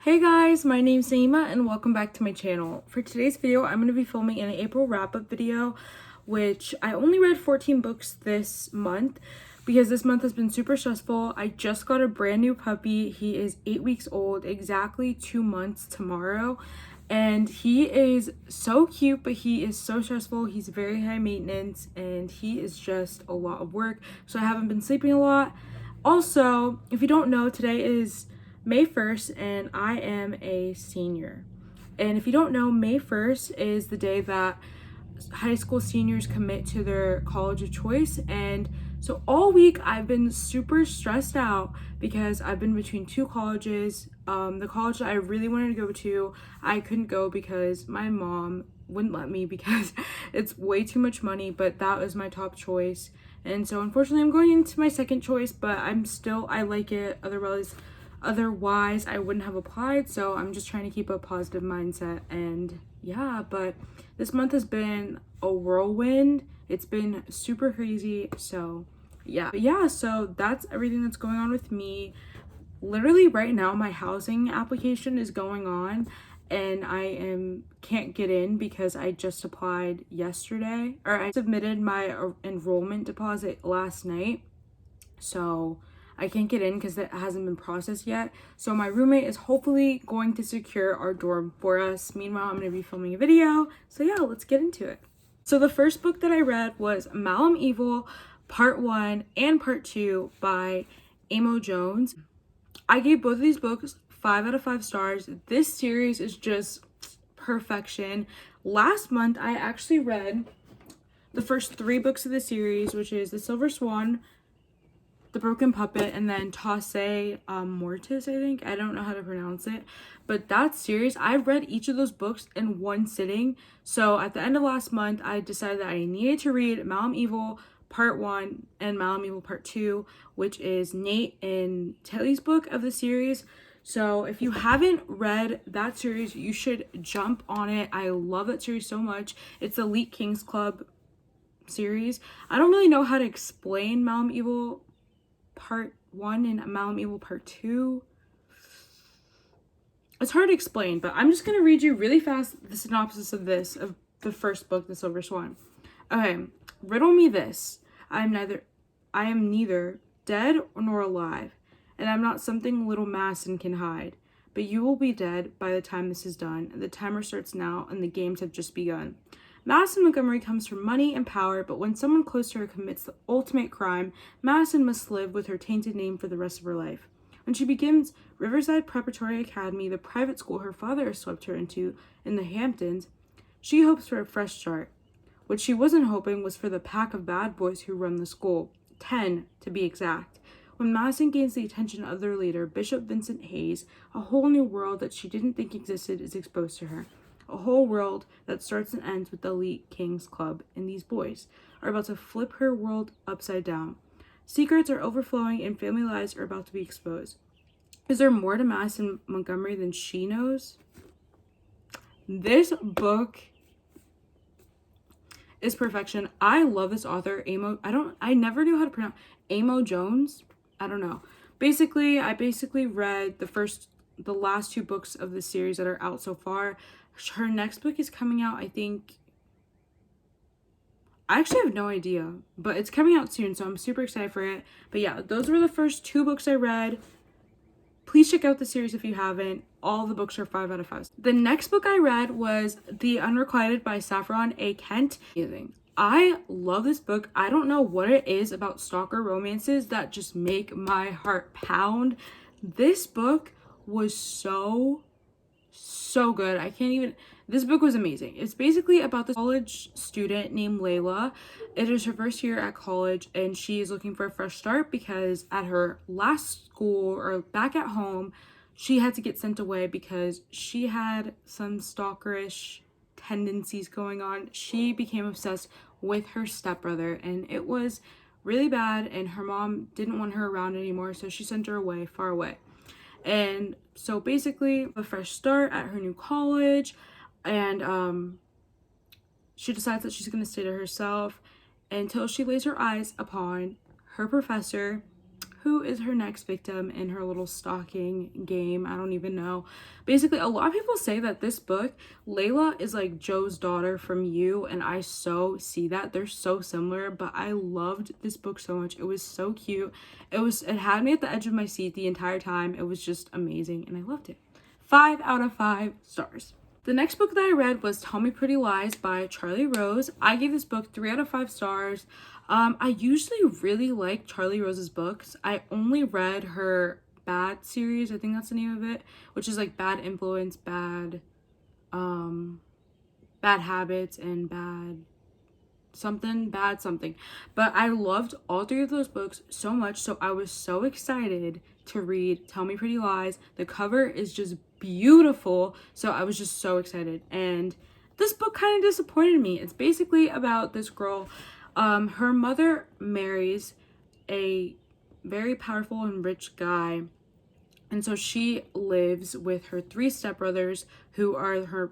Hey guys, my name's Naima and welcome back to my channel. For today's video, I'm going to be filming an April wrap-up video, which I only read 14 books this month because this month has been super stressful. I just got a brand new puppy. He is 8 weeks old, exactly 2 months tomorrow. And he is so cute, but he is so stressful. He's very high maintenance and he is just a lot of work. So I haven't been sleeping a lot. Also, if you don't know, today is May 1st and I am a senior. And if you don't know, May 1st is the day that high school seniors commit to their college of choice. And so all week I've been super stressed out because I've been between two colleges. The college that I really wanted to go to, I couldn't go because my mom wouldn't let me because it's way too much money, but that was my top choice. And so unfortunately I'm going into my second choice, but I like it. Otherwise I wouldn't have applied, so I'm just trying to keep a positive mindset. And yeah, but this month has been a whirlwind. It's been super crazy. So yeah, so that's everything that's going on with me. Literally right now my housing application is going on and can't get in because I just applied yesterday, or I submitted my enrollment deposit last night. So I can't get in because it hasn't been processed yet. So my roommate is hopefully going to secure our dorm for us. Meanwhile, I'm going to be filming a video. So yeah, let's get into it. So the first book that I read was Malum Evil Part 1 and Part 2 by Amo Jones. I gave both of these books 5 out of 5 stars. This series is just perfection. Last month, I actually read the first 3 books of the series, which is The Silver Swan, The Broken Puppet, and then Tasse Mortis, I think. I don't know how to pronounce it. But that series, I read each of those books in one sitting. So at the end of last month, I decided that I needed to read Malum Evil Part 1 and Malum Evil Part 2, which is Nate and Tilly's book of the series. So if you haven't read that series, you should jump on it. I love that series so much. It's the Elite Kings Club series. I don't really know how to explain Malum Evil Part 1 and Malum Evil Part 2. It's hard to explain, but I'm just going to read you really fast the synopsis of the first book, The Silver Swan. Okay, riddle me this. I am neither dead nor alive, and I'm not something little Masson can hide. But you will be dead by the time this is done. The timer starts now, and the games have just begun. Madison Montgomery comes from money and power, but when someone close to her commits the ultimate crime, Madison must live with her tainted name for the rest of her life. When she begins Riverside Preparatory Academy, the private school her father has swept her into in the Hamptons, she hopes for a fresh start. What she wasn't hoping was for the pack of bad boys who run the school, 10 to be exact. When Madison gains the attention of their leader, Bishop Vincent Hayes, a whole new world that she didn't think existed is exposed to her. A whole world that starts and ends with the Elite Kings Club, and these boys are about to flip her world upside down. Secrets are overflowing and family lies are about to be exposed. Is there more to Madison Montgomery than she knows? This book is perfection. I love this author, I never knew how to pronounce Amo Jones. I don't know. I basically read the last 2 books of the series that are out so far. Her next book is coming out, I think. I actually have no idea, but it's coming out soon, so I'm super excited for it. But yeah, those were the first 2 books I read. Please check out the series if you haven't. All the books are 5 out of 5. The next book I read was The Unrequited by Saffron A. Kent. I love this book. I don't know what it is about stalker romances that just make my heart pound. This book was so good. This book was amazing. It's basically about this college student named Layla. It is her first year at college and she is looking for a fresh start because at her last school or back at home, she had to get sent away because she had some stalkerish tendencies going on. She became obsessed with her stepbrother and it was really bad, and her mom didn't want her around anymore, so she sent her away, far away. And so basically a fresh start at her new college, and she decides that she's going to stay to herself until she lays her eyes upon her professor, who is her next victim in her little stalking game. I don't even know. Basically, a lot of people say that this book, Layla is like Joe's daughter from You, and I so see that. They're so similar, but I loved this book so much. It was so cute. It had me at the edge of my seat the entire time. It was just amazing, and I loved it. 5 out of 5 stars. The next book that I read was Tell Me Pretty Lies by Charlie Rose. I gave this book 3 out of 5 stars. I usually really like Charlie Rose's books. I only read her Bad series, I think that's the name of it, which is like Bad Influence, Bad Habits, and Bad something. But I loved all 3 of those books so much, so I was so excited to read Tell Me Pretty Lies. The cover is just beautiful, so I was just so excited. And this book kind of disappointed me. It's basically about this girl. Her mother marries a very powerful and rich guy, and so she lives with her 3 stepbrothers, who are her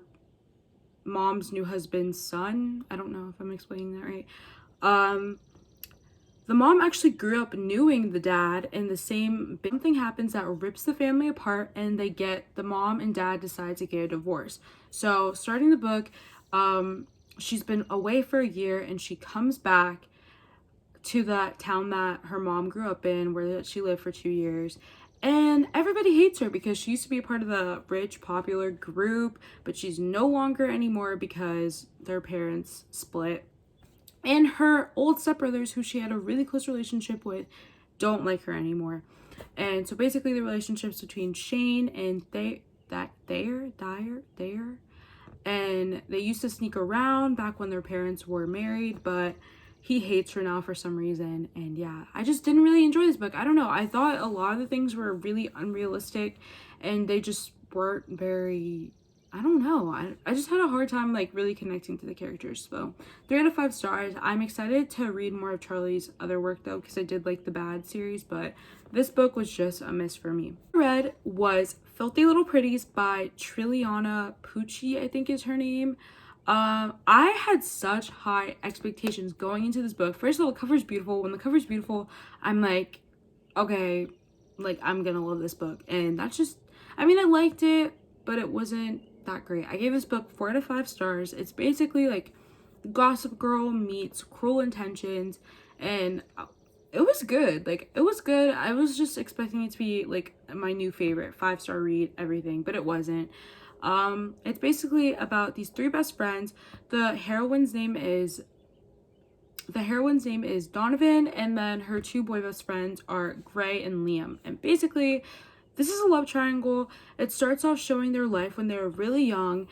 mom's new husband's son. I don't know if I'm explaining that right. The mom actually grew up knowing the dad, and the same big thing happens that rips the family apart, and the mom and dad decide to get a divorce. So starting the book, she's been away for a year, and she comes back to that town that her mom grew up in, where she lived for 2 years. And everybody hates her because she used to be a part of the rich, popular group, but she's no longer anymore because their parents split. And her old stepbrothers, who she had a really close relationship with, don't like her anymore. And so basically the relationships between Shane and Thayer, and they used to sneak around back when their parents were married, but he hates her now for some reason. And yeah, I just didn't really enjoy this book. I don't know. I thought a lot of the things were really unrealistic, and they just weren't very, I don't know. I just had a hard time like really connecting to the characters. So 3 out of 5 stars. I'm excited to read more of Charlie's other work though, because I did like the Bad series, but this book was just a miss for me. What I read was Filthy Little Pretties by Triliana Pucci, I think is her name. I had such high expectations going into this book. First of all, the cover's beautiful. When the cover's beautiful, I'm like, okay, like I'm gonna love this book. And that's just, I mean, I liked it, but it wasn't that great. I gave this book 4 out of 5 stars. It's basically like Gossip Girl meets Cruel Intentions, and it was good. Like, it was good. I was just expecting it to be like my new favorite 5-star read, everything, but it wasn't. It's basically about these 3 best friends. The heroine's name is Donovan, and then her 2 boy best friends are Gray and Liam. And basically, this is a love triangle. It starts off showing their life when they were really young.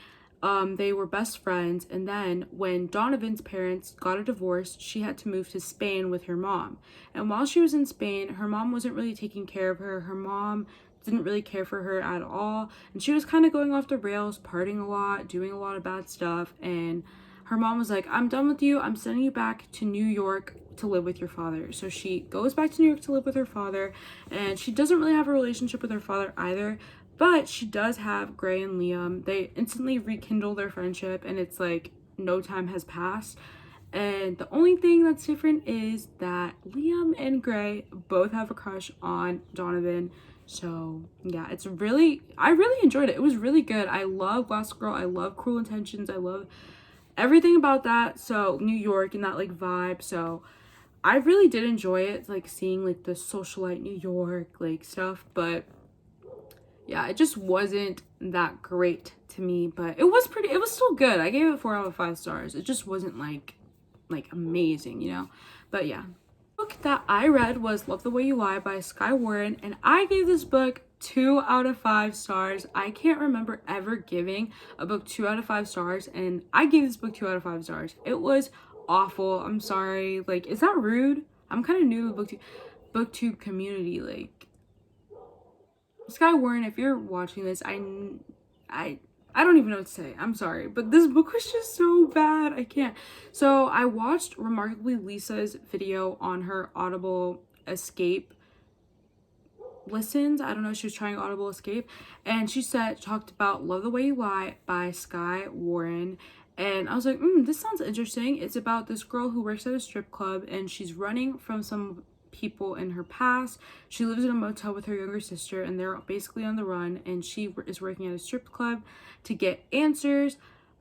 They were best friends, and then when Donovan's parents got a divorce, she had to move to Spain with her mom. And while she was in Spain, her mom wasn't really taking care of her. Her mom didn't really care for her at all, and she was kind of going off the rails, partying a lot, doing a lot of bad stuff. And her mom was like, I'm done with you, I'm sending you back to New York to live with your father. So she goes back to New York to live with her father, and she doesn't really have a relationship with her father either, but she does have Gray and Liam. They instantly rekindle their friendship, and it's like no time has passed. And the only thing that's different is that Liam and Gray both have a crush on Donovan. So yeah, I really enjoyed it. It was really good. I love Gossip Girl. I love Cruel Intentions. I love everything about that. So New York and that like vibe. So I really did enjoy it, like seeing like the socialite New York like stuff. But yeah, it just wasn't that great to me. But it was still good. I gave it 4 out of 5 stars. It just wasn't like amazing, you know. But yeah. Book that I read was Love the Way You Lie by Skye Warren, and I gave this book 2 out of 5 stars. I can't remember ever giving a book 2 out of 5 stars, and I gave this book 2 out of 5 stars. It was awful. I'm sorry. Like, is that rude? I'm kind of new to the booktube community. Like, Skye Warren, if you're watching this, I don't even know what to say. I'm sorry. But this book was just so bad. I can't. So I watched Remarkably Lisa's video on her Audible Escape listens. I don't know. She was trying Audible Escape. And she talked about Love the Way You Lie by Skye Warren. And I was like, this sounds interesting. It's about this girl who works at a strip club, and she's running from some people in her past. She lives in a motel with her younger sister, and they're basically on the run, and she is working at a strip club to get answers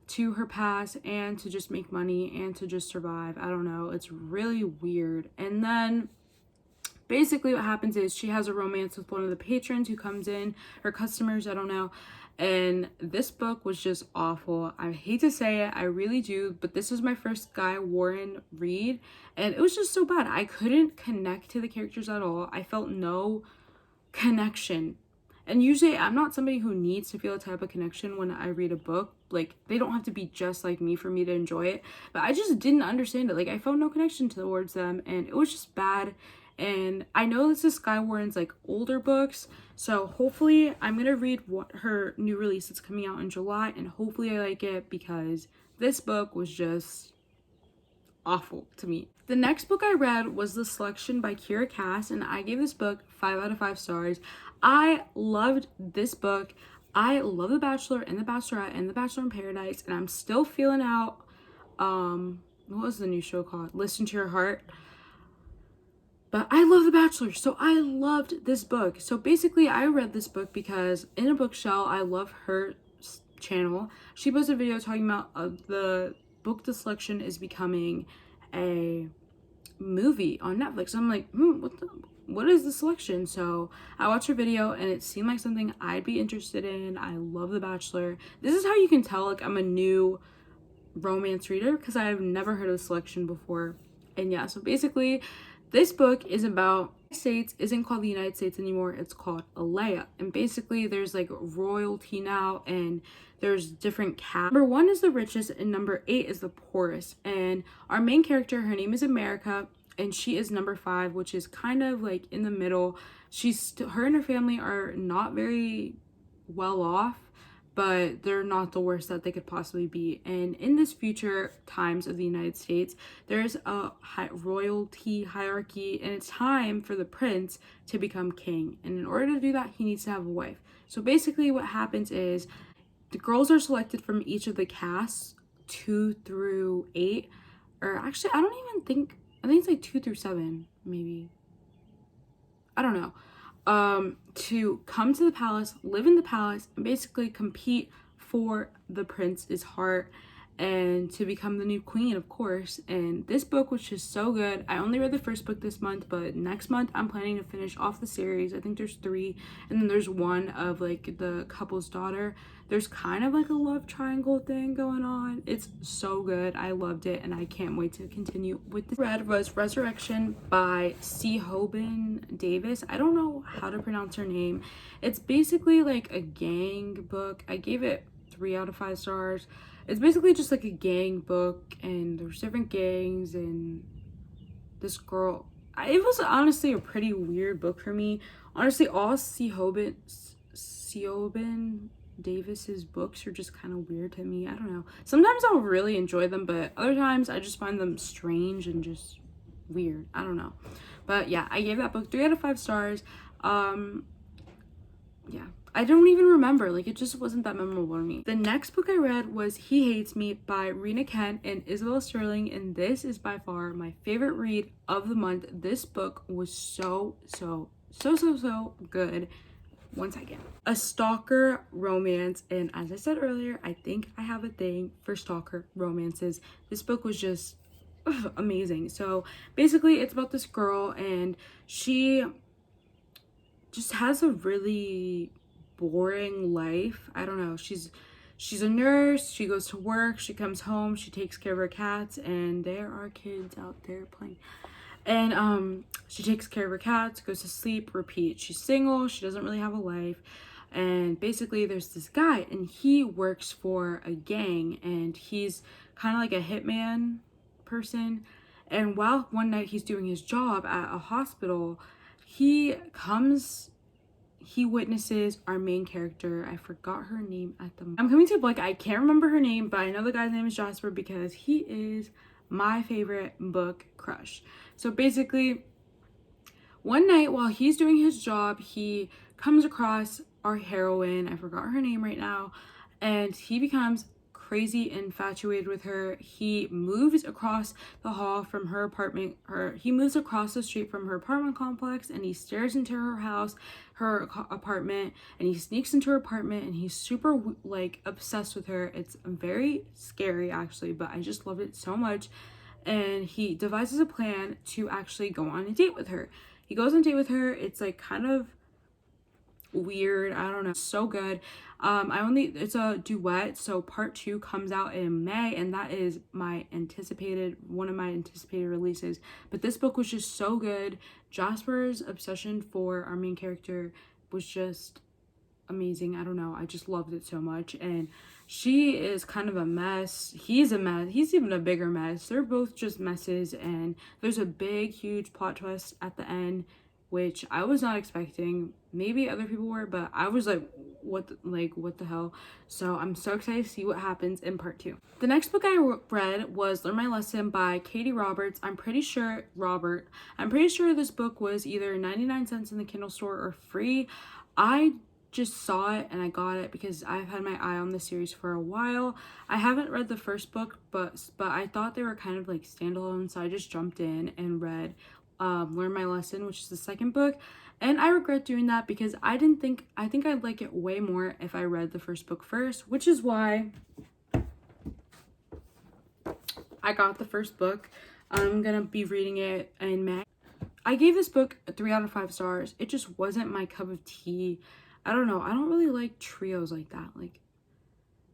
to her past and to just make money and to just survive. I don't know, it's really weird. And then basically what happens is she has a romance with one of the patrons who comes in, her customers, I don't know. And this book was just awful. I hate to say it, I really do, but this was my first Guy Warren read, and it was just so bad. I couldn't connect to the characters at all. I felt no connection. And usually I'm not somebody who needs to feel a type of connection when I read a book. Like, they don't have to be just like me for me to enjoy it. But I just didn't understand it. Like, I felt no connection towards them, and it was just bad. And I know this is Skye Warren's like older books, so hopefully I'm gonna read what her new release that's coming out in July, and hopefully I like it, because this book was just awful to me. The next book I read was The Selection by Kira Cass, and I gave this book 5 out of 5 stars. I loved this book. I love The Bachelor and The Bachelorette and The Bachelor in Paradise, and I'm still feeling out what was the new show called? Listen to Your Heart. But I love The Bachelor, so I loved this book. So basically, I read this book because in a bookshelf, I love her channel. She posted a video talking about the book The Selection is becoming a movie on Netflix. I'm like, what is The Selection? So I watched her video, and it seemed like something I'd be interested in. I love The Bachelor. This is how you can tell like I'm a new romance reader, because I've never heard of The Selection before. And yeah, so basically this book is about States isn't called the United States anymore, it's called Alea. And basically there's like royalty now, and there's different castes. Number 1 is the richest and number 8 is the poorest. And our main character, her name is America, and she is number 5, which is kind of like in the middle. Her and her family are not very well off, but they're not the worst that they could possibly be. And in this future times of the United States, there's a royalty hierarchy, and it's time for the prince to become king. And in order to do that, he needs to have a wife. So basically what happens is the girls are selected from each of the castes, 2 through 8, or actually I think it's like 2 through 7, maybe. I don't know. To come to the palace, live in the palace, and basically compete for the prince's heart and to become the new queen, of course. And this book was just so good. I only read the first book this month, but next month I'm planning to finish off the series. I think there's 3, and then there's one of like the couple's daughter. There's kind of like a love triangle thing going on. It's so good. I loved it, and I can't wait to continue with this. Read was Resurrection by C. Hoban Davis. I don't know how to pronounce her name. It's basically like a gang book. I gave it 3 out of 5 stars. It's basically just like a gang book, and there's different gangs, and this girl, it was honestly a pretty weird book for me. Honestly, all C. Hoban Davis's books are just kind of weird to me. I don't know. Sometimes I'll really enjoy them, but other times I just find them strange and just weird. I don't know. But yeah, I gave that book 3 out of 5 stars. Yeah, I don't even remember. Like, it just wasn't that memorable to me. The next book I read was He Hates Me by Rena Kent and Isabel Sterling, and this is by far my favorite read of the month. This book was so good. One second. A stalker romance, and as I said earlier, I think I have a thing for stalker romances. This book was just amazing. So basically it's about this girl, and she just has a really boring life. I don't know. She's a nurse. She goes to work, she comes home, she takes care of her cats, and there are kids out there playing. And she takes care of her cats, goes to sleep, repeat. She's single, she doesn't really have a life. And basically there's this guy, and he works for a gang, and he's kind of like a hitman person. And while one night he's doing his job at a hospital, he witnesses our main character. I forgot her name at the moment. I'm coming to a blank. I can't remember her name, but I know the guy's name is Jasper because he is my favorite book crush. So basically, one night while he's doing his job, he comes across our heroine. I forgot her name right now. And he becomes crazy infatuated with her. He moves across the hall from her apartment, he moves across the street from her apartment complex, and he stares into her house, her apartment, and he sneaks into her apartment, and he's super like obsessed with her. It's very scary actually, but I just loved it so much. And he devises a plan to actually go on a date with her. He goes on a date with her. It's like kind of weird, I don't know, so good. It's a duet, so part 2 comes out in May, and that is one of my anticipated releases. But this book was just so good. Jasper's obsession for our main character was just amazing. I don't know, I just loved it so much. And she is kind of a mess, he's a mess, he's even a bigger mess. They're both just messes, and there's a big huge plot twist at the end, which I was not expecting. Maybe other people were, but I was like, what the hell? So I'm so excited to see what happens in part 2. The next book I read was Learn My Lesson by Katie Roberts. I'm pretty sure this book was either 99 cents in the Kindle store or free. I just saw it and I got it because I've had my eye on the series for a while. I haven't read the first book, but I thought they were kind of like standalone, so I just jumped in and read Learn My Lesson, which is the second book. And I regret doing that because I think I'd like it way more if I read the first book first, which is why I got the first book. I'm gonna be reading it in May. I gave this book a 3 out of 5 stars. It just wasn't my cup of tea. I don't know, I don't really like trios like that. Like,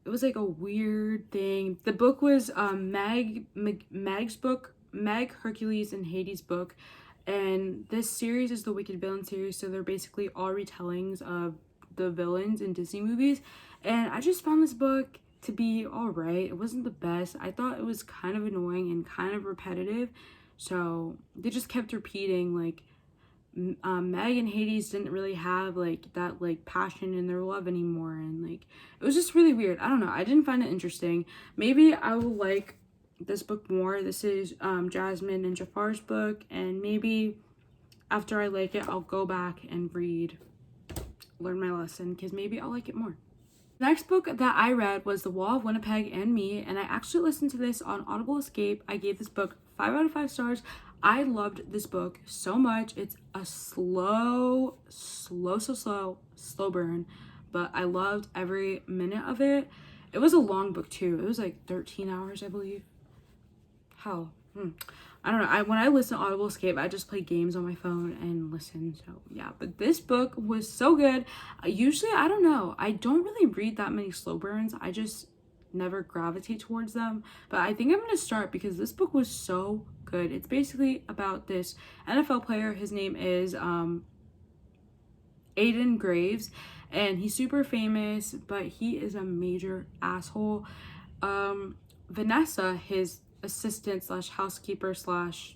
it was like a weird thing. The book was Meg's book, Meg, Hercules, and Hades' book. And this series is the Wicked Villain series, so they're basically all retellings of the villains in Disney movies. And I just found this book to be alright. It wasn't the best. I thought it was kind of annoying and kind of repetitive. So they just kept repeating, like, Meg and Hades didn't really have like that like passion in their love anymore, and like it was just really weird. I don't know, I didn't find it interesting. Maybe I will like this book more. This is Jasmine and Jafar's book, and maybe after I like it I'll go back and read Learn My Lesson because maybe I'll like it more. The next book that I read was The Wall of Winnipeg and Me, and I actually listened to this on Audible Escape. I gave this book 5 out of 5 stars. I loved this book so much. It's a slow burn, but I loved every minute of it. It was a long book too. It was like 13 hours, I believe. Hell, I don't know. When I listen to Audible Escape, I just play games on my phone and listen. So yeah, but this book was so good. Usually, I don't know, I don't really read that many slow burns. I just never gravitate towards them, but I think I'm gonna start because this book was so good. It's basically about this NFL player. His name is Aiden Graves, and he's super famous, but he is a major asshole. Vanessa, his assistant slash housekeeper slash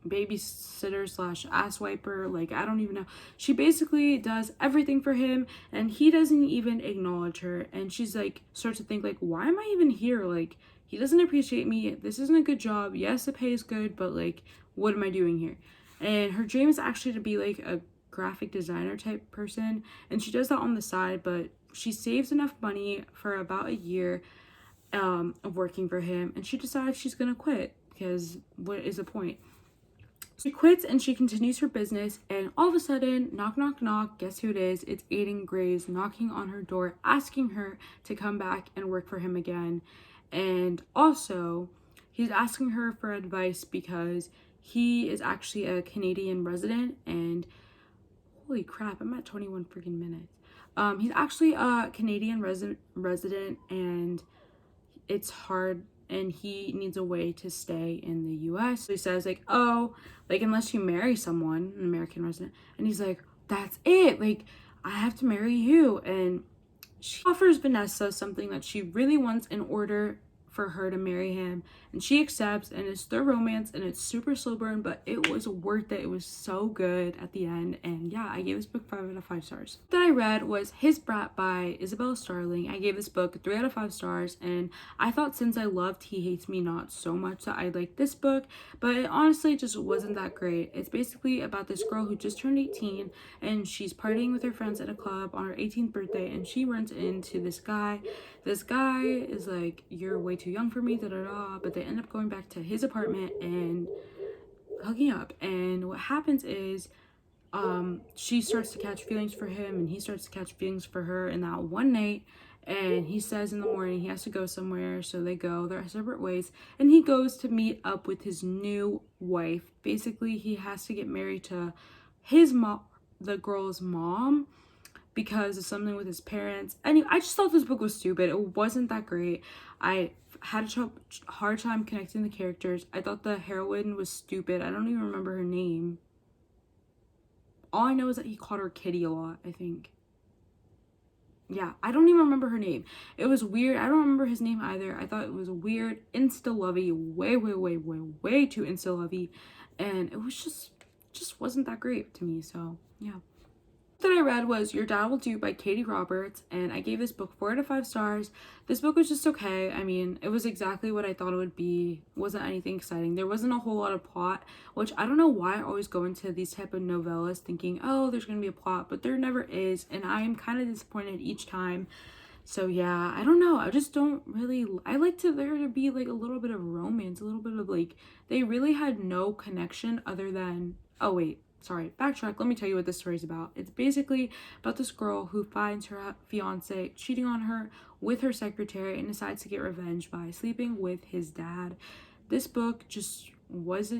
babysitter slash ass wiper, like I don't even know, she basically does everything for him, and he doesn't even acknowledge her. And she's like, starts to think like, why am I even here? Like, he doesn't appreciate me. This isn't a good job. Yes, the pay is good, but like, what am I doing here? And her dream is actually to be like a graphic designer type person, and she does that on the side, but she saves enough money for about a year of working for him, and she decides she's gonna quit because what is the point? She quits and she continues her business, and all of a sudden, knock, knock, knock, guess who it is? It's Aiden Graves knocking on her door, asking her to come back and work for him again. And also, he's asking her for advice because he is actually a Canadian resident, and holy crap, I'm at 21 freaking minutes. He's actually a Canadian resident, and it's hard, and he needs a way to stay in the US. So he says like, oh, like unless you marry someone, an American resident, and he's like, that's it, like I have to marry you. And she offers Vanessa something that she really wants in order for her to marry him, and she accepts, and it's their romance, and it's super slow burn, but it was worth it. It was so good at the end. And yeah, I gave this book 5 out of 5 stars. That I read was His Brat by Isabel Starling. I gave this book 3 out of 5 stars, and I thought since I loved He Hates Me Not so much that I'd like this book, but it honestly just wasn't that great. It's basically about this girl who just turned 18, and she's partying with her friends at a club on her 18th birthday, and she runs into this guy. This guy is like, you're way too young for me, da da da, but they end up going back to his apartment and hooking up. And what happens is she starts to catch feelings for him, and he starts to catch feelings for her in that one night. And he says in the morning he has to go somewhere, so they go their separate ways, and he goes to meet up with his new wife. Basically, he has to get married to his mom, the girl's mom, because of something with his parents. Anyway, I just thought this book was stupid. It wasn't that great. I had a hard time connecting the characters. I thought the heroine was stupid. I don't even remember her name. All I know is that he called her Kitty a lot, I think. Yeah, I don't even remember her name. It was weird. I don't remember his name either. I thought it was weird, insta-lovey, way too insta-lovey, and it was just wasn't that great to me. So yeah. That I read was Your Dad Will Do by Katie Roberts, and I gave this book 4 out of 5 stars. This book was just okay. I mean, it was exactly what I thought it would be. It wasn't anything exciting. There wasn't a whole lot of plot, which I don't know why I always go into these type of novellas thinking, oh, there's gonna be a plot, but there never is, and I'm kind of disappointed each time. So yeah, I don't know. I just don't really, I like there to be like a little bit of romance, a little bit of like, they really had no connection other than, oh wait, sorry, backtrack. Let me tell you what this story is about. It's basically about this girl who finds her fiance cheating on her with her secretary and decides to get revenge by sleeping with his dad. This book just was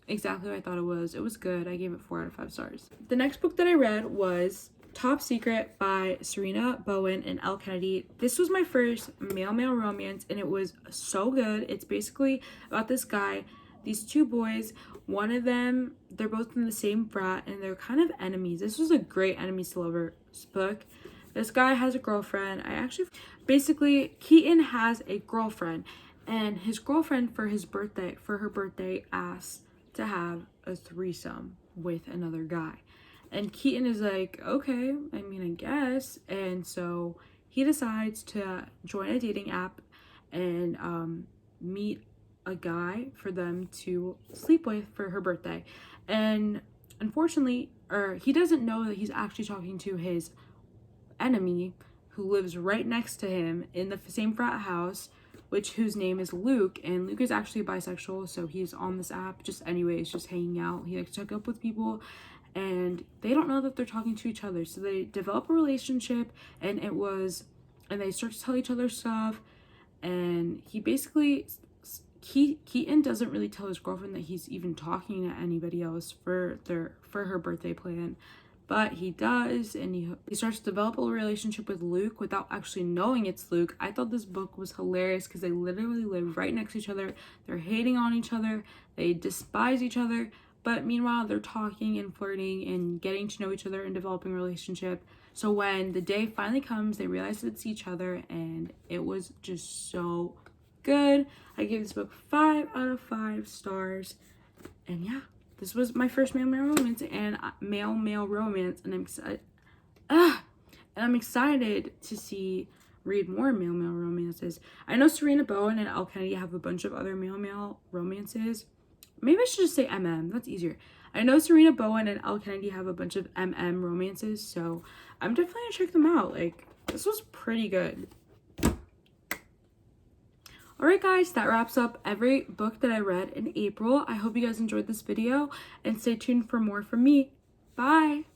exactly what I thought it was. It was good. I gave it 4 out of 5 stars. The next book that I read was Top Secret by Serena Bowen and Elle Kennedy. This was my first male romance, and it was so good. It's basically about this guy, these two boys. One of them, they're both in the same frat, and they're kind of enemies. This was a great enemies to lovers book. This guy has a girlfriend. Basically, Keaton has a girlfriend, and his girlfriend for her birthday asks to have a threesome with another guy. And Keaton is like, okay, I mean, I guess. And so he decides to join a dating app and meet a guy for them to sleep with for her birthday. And unfortunately, he doesn't know that he's actually talking to his enemy who lives right next to him in the same frat house, whose name is Luke. And Luke is actually bisexual, so he's on this app just hanging out. He likes to hook up with people, and they don't know that they're talking to each other. So they develop a relationship, and they start to tell each other stuff. And Keaton doesn't really tell his girlfriend that he's even talking to anybody else for her birthday plan, but he does, and he starts to develop a relationship with Luke without actually knowing it's Luke. I thought this book was hilarious because they literally live right next to each other. They're hating on each other. They despise each other, but meanwhile they're talking and flirting and getting to know each other and developing a relationship. So when the day finally comes, they realize it's each other, and it was just so good. I gave this book 5 out of 5 stars, and yeah, this was my first male romance, and I'm excited to read more male romances. I know Serena Bowen and Elle Kennedy have a bunch of other male romances. Maybe I should just say MM. That's easier. I know Serena Bowen and Elle Kennedy have a bunch of MM romances, so I'm definitely gonna check them out. Like, this was pretty good. Alright guys, that wraps up every book that I read in April. I hope you guys enjoyed this video, and stay tuned for more from me. Bye!